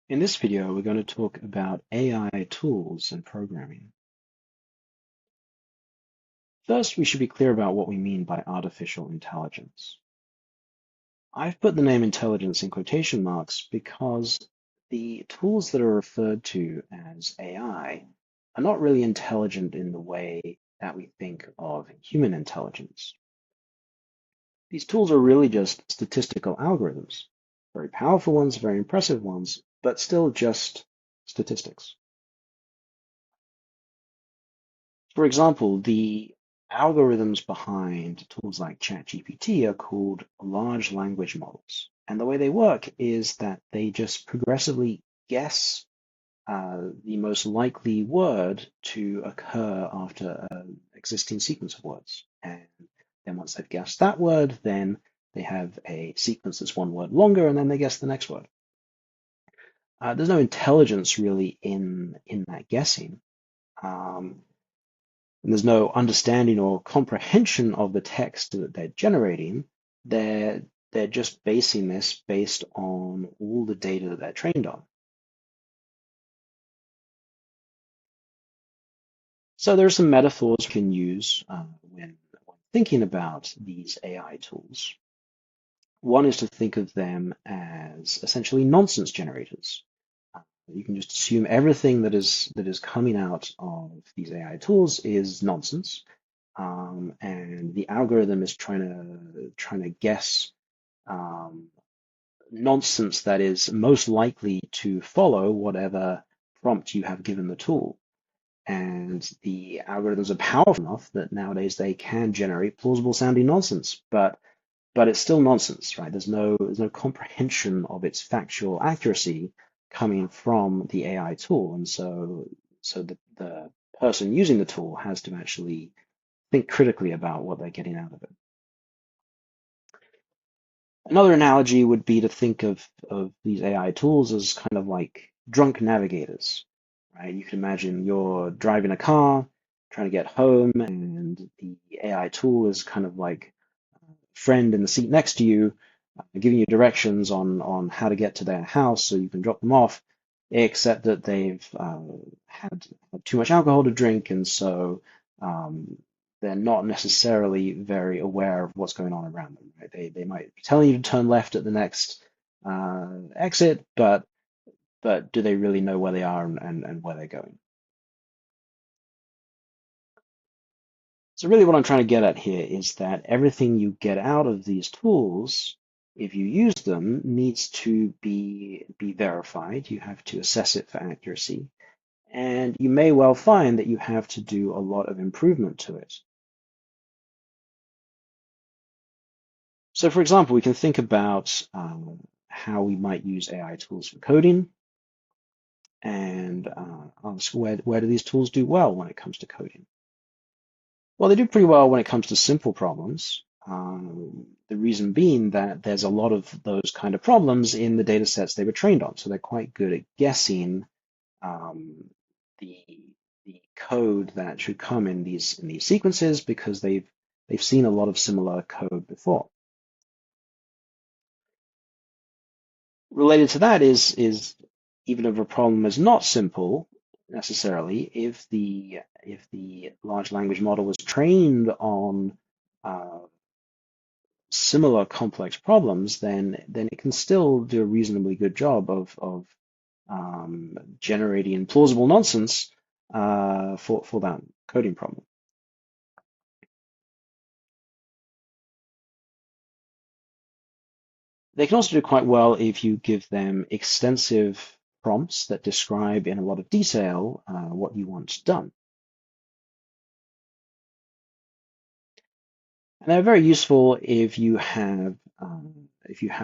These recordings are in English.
In this video, we're going to talk about AI tools and programming. First, we should be clear about what we mean by artificial intelligence. I've put the name intelligence in quotation marks because the tools that are referred to as AI are not really intelligent in the way that we think of human intelligence. These tools are really just statistical algorithms, very powerful ones, very impressive ones, but still just statistics. For example, the algorithms behind tools like ChatGPT are called large language models. And the way they work is that they just progressively guess the most likely word to occur after an existing sequence of words. And then once they've guessed that word, then they have a sequence that's one word longer, and then they guess the next word. There's no intelligence really in that guessing. Um, and there's no understanding or comprehension of the text that they're generating, they're they're just basing this based on all the data that they're trained on. So there are some metaphors you can use when thinking about these AI tools. One is to think of them as essentially nonsense generators. You can just assume everything that is coming out of these AI tools is nonsense, and the algorithm is trying to guess um, nonsense that is most likely to follow whatever prompt you have given the tool. And the algorithms are powerful enough that nowadays they can generate plausible sounding nonsense, but it's still nonsense, right? There's no comprehension of its factual accuracy coming from the AI tool, and so the person using the tool has to actually think critically about what they're getting out of it. Another analogy would be to think of these AI tools as kind of like drunk navigators, right? You can imagine you're driving a car, trying to get home, and the AI tool is kind of like a friend in the seat next to you, giving you directions on how to get to their house so you can drop them off, except that they've had too much alcohol to drink, and so um, they're not necessarily very aware of what's going on around them. Right? They might be telling you to turn left at the next exit, but do they really know where they are and where they're going? So really what I'm trying to get at here is that everything you get out of these tools, if you use them, needs to be verified. You have to assess it for accuracy. And you may well find that you have to do a lot of improvement to it. So for example, we can think about how we might use AI tools for coding and ask where do these tools do well when it comes to coding? Well, they do pretty well when it comes to simple problems. The reason being that there's a lot of those kind of problems in the data sets they were trained on. So they're quite good at guessing um, the the code that should come in these sequences because they've seen a lot of similar code before. Related to that is even if a problem is not simple necessarily, if the large language model was trained on uh, similar complex problems, then it can still do a reasonably good job of generating plausible nonsense for that coding problem. They can also do quite well if you give them extensive prompts that describe in a lot of detail what you want done. And they're very useful if you have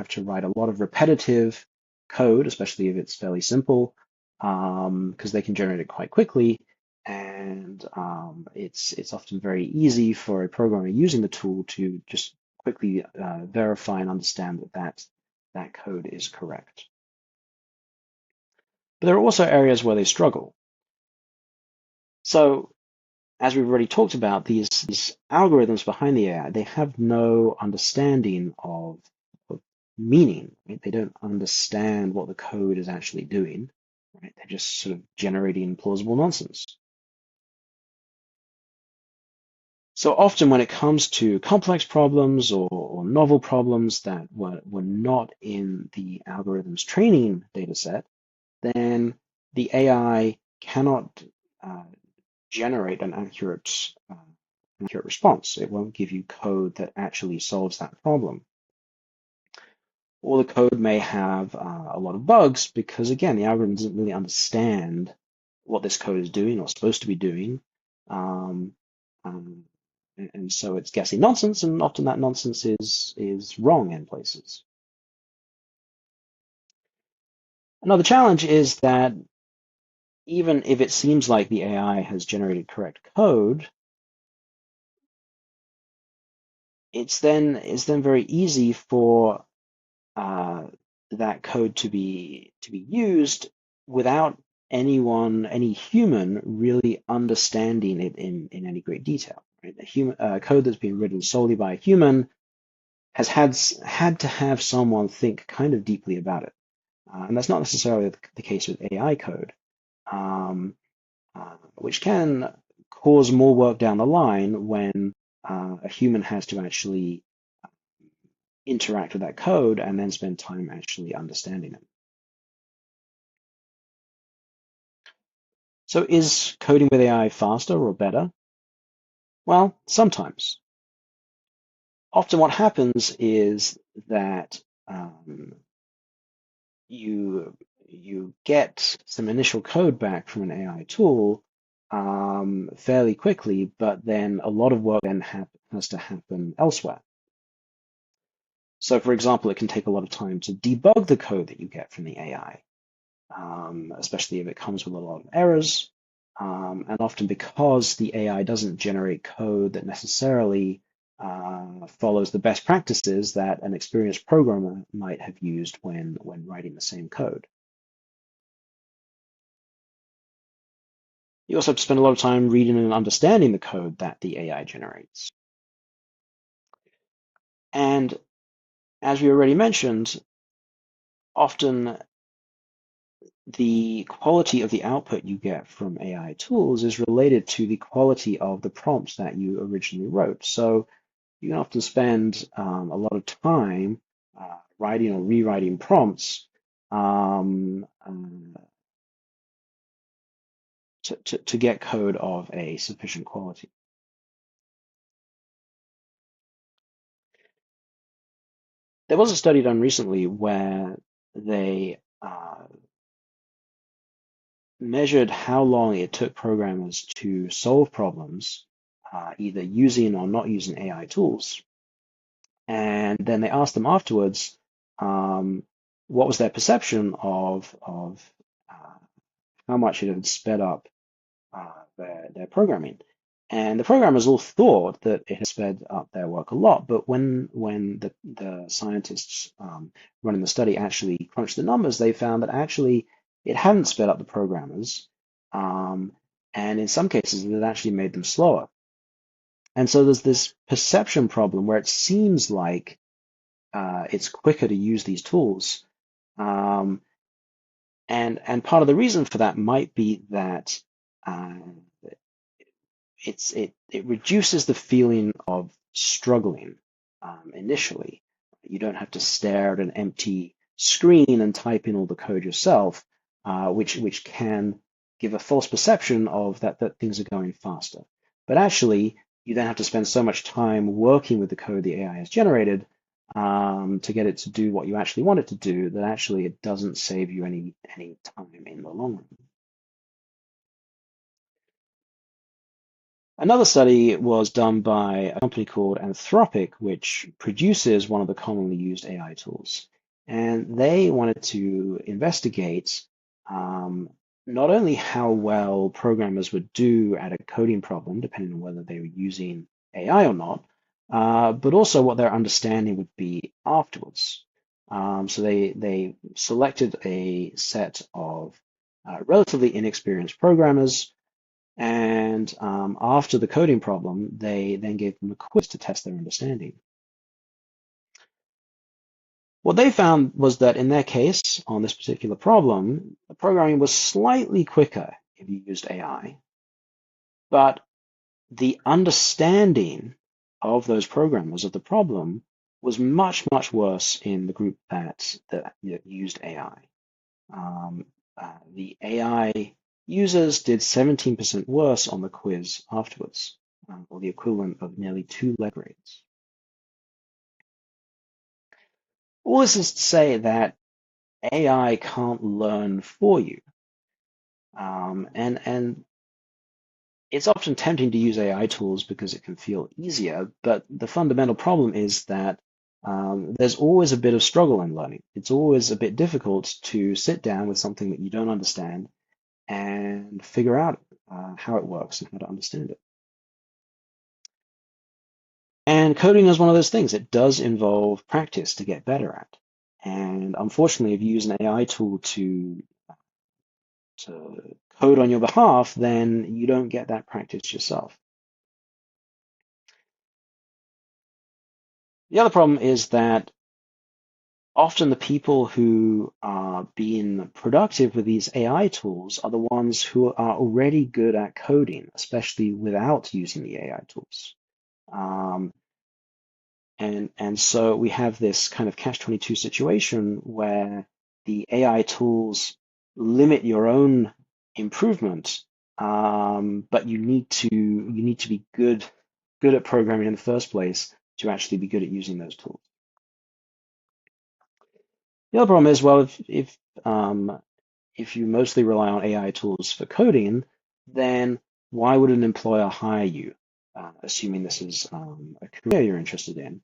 to write a lot of repetitive code, especially if it's fairly simple, because they can generate it quite quickly, and it's often very easy for a programmer using the tool to just quickly verify and understand that code is correct. But there are also areas where they struggle. So as we've already talked about, these algorithms behind the AI, they have no understanding of meaning, right? They don't understand what the code is actually doing, right? They're just sort of generating plausible nonsense. So often when it comes to complex problems or novel problems that were not in the algorithm's training data set, then the AI cannot uh, generate an accurate response. It won't give you code that actually solves that problem. Or the code may have a lot of bugs because, again, the algorithm doesn't really understand what this code is doing or supposed to be doing. Um, um, and so it's guessing nonsense, and often that nonsense is wrong in places. Another challenge is that even if it seems like the AI has generated correct code, it's then very easy for uh, that code to be used without any human really understanding it in any great detail. Right? A human code that's been written solely by a human has had to have someone think kind of deeply about it, and that's not necessarily the case with AI code, um, which can cause more work down the line when a human has to actually interact with that code and then spend time actually understanding it. So is coding with AI faster or better? Well, sometimes. Often what happens is that um, you you get some initial code back from an AI tool fairly quickly, but then a lot of work then has to happen elsewhere. So, for example, it can take a lot of time to debug the code that you get from the AI, especially if it comes with a lot of errors. And often because the AI doesn't generate code that necessarily follows the best practices that an experienced programmer might have used when writing the same code. You also have to spend a lot of time reading and understanding the code that the AI generates. And as we already mentioned, often the quality of the output you get from AI tools is related to the quality of the prompts that you originally wrote. So you can often spend a lot of time writing or rewriting prompts to get code of a sufficient quality. There was a study done recently where they measured how long it took programmers to solve problems, either using or not using AI tools. And then they asked them afterwards, what was their perception of how much it had sped up their programming. And the programmers all thought that it had sped up their work a lot, but when the scientists running the study actually crunched the numbers, they found that actually it hadn't sped up the programmers, um, and in some cases it had actually made them slower. And so there's this perception problem where it seems like it's quicker to use these tools, um, and part of the reason for that might be that uh, it reduces the feeling of struggling initially. You don't have to stare at an empty screen and type in all the code yourself, which can give a false perception of that things are going faster. But actually, you then have to spend so much time working with the code the AI has generated to get it to do what you actually want it to do that actually it doesn't save you any time in the long run. Another study was done by a company called Anthropic, which produces one of the commonly used AI tools. And they wanted to investigate not only how well programmers would do at a coding problem, depending on whether they were using AI or not, but also what their understanding would be afterwards. So they selected a set of relatively inexperienced programmers and after the coding problem, they then gave them a quiz to test their understanding. What they found was that in their case, on this particular problem, the programming was slightly quicker if you used AI, but the understanding of those programmers of the problem was much, much worse in the group that used AI. The AI users did 17% worse on the quiz afterwards, or the equivalent of nearly 2 letter grades. All this is to say that AI can't learn for you. And it's often tempting to use AI tools because it can feel easier, but the fundamental problem is that there's always a bit of struggle in learning. It's always a bit difficult to sit down with something that you don't understand and figure out how it works and how to understand it. And coding is one of those things. It does involve practice to get better at. And unfortunately, if you use an AI tool to code on your behalf, then you don't get that practice yourself. The other problem is that often the people who are being productive with these AI tools are the ones who are already good at coding, especially without using the AI tools. And so we have this kind of catch-22 situation where the AI tools limit your own improvement, but you need to be good at programming in the first place to actually be good at using those tools. The other problem is, well, if you mostly rely on AI tools for coding, then why would an employer hire you, assuming this is a career you're interested in?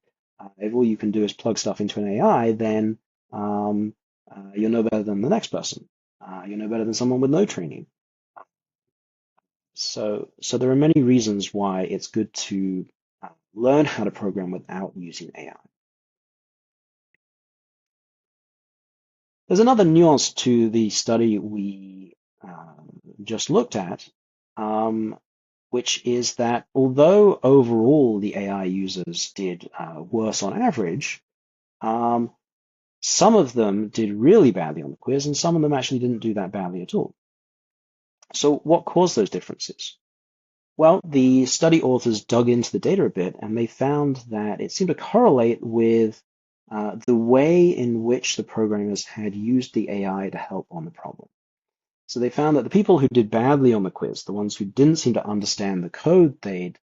If all you can do is plug stuff into an AI, then you're no better than the next person. You're no better than someone with no training. So there are many reasons why it's good to learn how to program without using AI. There's another nuance to the study we just looked at, which is that although overall the AI users did worse on average, some of them did really badly on the quiz, and some of them actually didn't do that badly at all. So what caused those differences? Well, the study authors dug into the data a bit, and they found that it seemed to correlate with the way in which the programmers had used the AI to help on the problem. So they found that the people who did badly on the quiz, the ones who didn't seem to understand the code they'd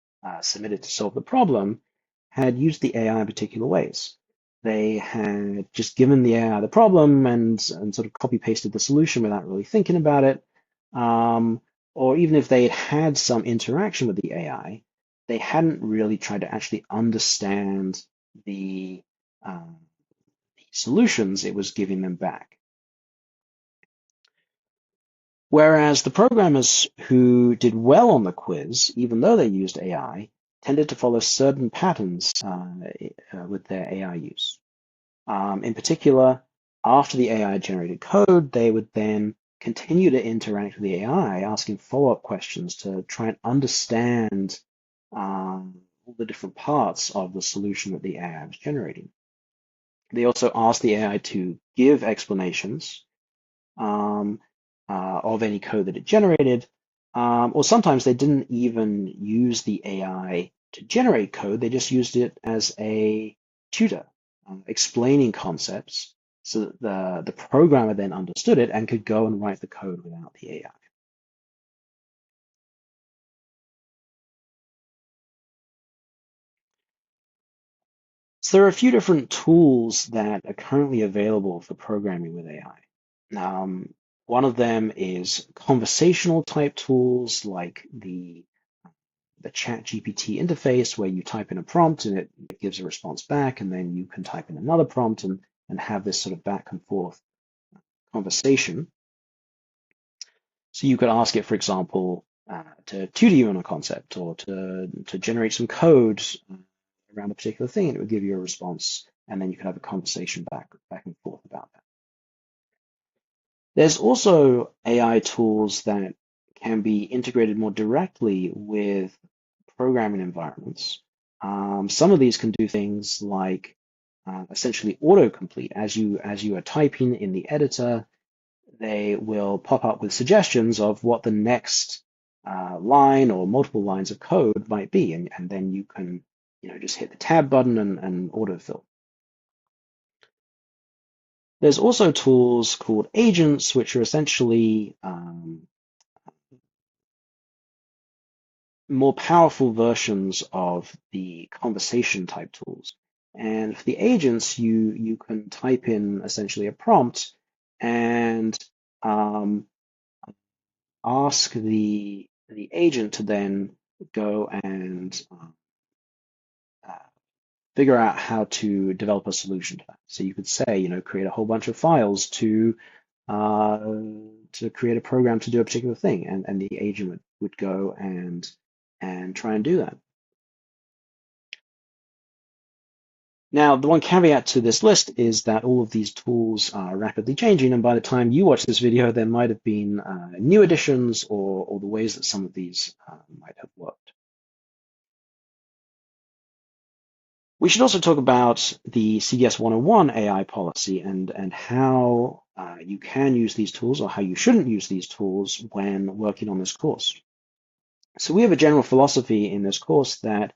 submitted to solve the problem, had used the AI in particular ways. They had just given the AI the problem and sort of copy pasted the solution without really thinking about it. Or even if they had had some interaction with the AI, they hadn't really tried to actually understand the solutions it was giving them back. Whereas the programmers who did well on the quiz, even though they used AI, tended to follow certain patterns with their AI use. In particular, after the AI generated code, they would then continue to interact with the AI, asking follow-up questions to try and understand all the different parts of the solution that the AI was generating. They also asked the AI to give explanations of any code that it generated, or sometimes they didn't even use the AI to generate code, they just used it as a tutor, explaining concepts so that the programmer then understood it and could go and write the code without the AI. So there are a few different tools that are currently available for programming with AI. One of them is conversational type tools like the ChatGPT interface where you type in a prompt and it gives a response back, and then you can type in another prompt and have this sort of back and forth conversation. So you could ask it, for example, to tutor you on a concept or to generate some code around a particular thing, and it would give you a response, and then you could have a conversation back and forth about that. There's also AI tools that can be integrated more directly with programming environments. Some of these can do things like essentially autocomplete. As you are typing in the editor, they will pop up with suggestions of what the next line or multiple lines of code might be, and then you can just hit the tab button and autofill. There's also tools called agents, which are essentially more powerful versions of the conversation type tools. And for the agents, you can type in essentially a prompt and ask the agent to then go and figure out how to develop a solution to that. So you could say, create a whole bunch of files to create a program to do a particular thing, and the agent would go and try and do that. Now, the one caveat to this list is that all of these tools are rapidly changing, and by the time you watch this video, there might have been new additions or the ways that some of these might have worked. We should also talk about the CDS 101 AI policy and how you can use these tools or how you shouldn't use these tools when working on this course. So we have a general philosophy in this course that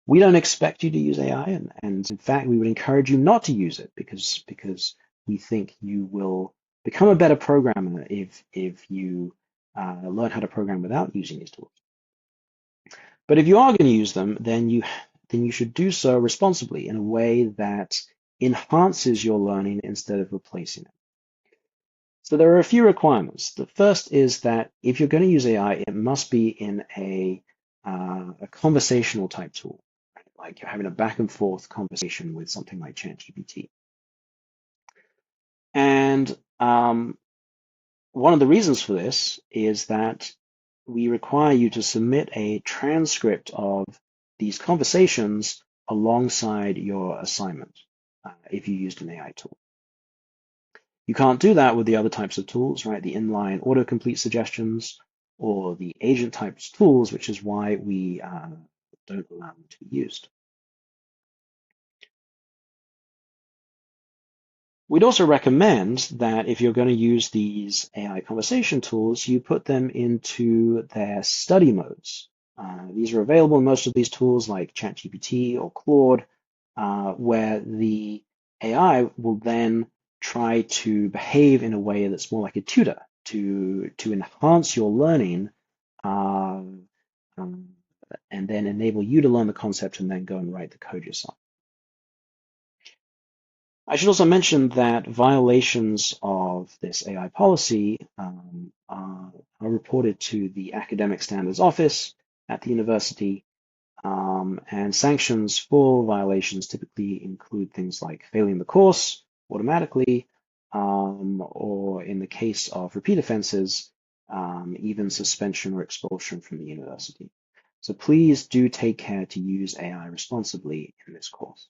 we don't expect you to use AI, and in fact, we would encourage you not to use it because we think you will become a better programmer if you learn how to program without using these tools. But if you are going to use them, then you should do so responsibly in a way that enhances your learning instead of replacing it. So there are a few requirements. The first is that if you're going to use AI, it must be in a conversational type tool, like you're having a back and forth conversation with something like ChatGPT. And one of the reasons for this is that we require you to submit a transcript of these conversations alongside your assignment if you used an AI tool. You can't do that with the other types of tools, right? The inline autocomplete suggestions or the agent types tools, which is why we don't allow them to be used. We'd also recommend that if you're going to use these AI conversation tools, you put them into their study modes. These are available in most of these tools like ChatGPT or Claude, where the AI will then try to behave in a way that's more like a tutor to enhance your learning and then enable you to learn the concept and then go and write the code yourself. I should also mention that violations of this AI policy are reported to the Academic Standards Office at the university, and sanctions for violations typically include things like failing the course automatically, or in the case of repeat offenses, even suspension or expulsion from the university. So please do take care to use AI responsibly in this course.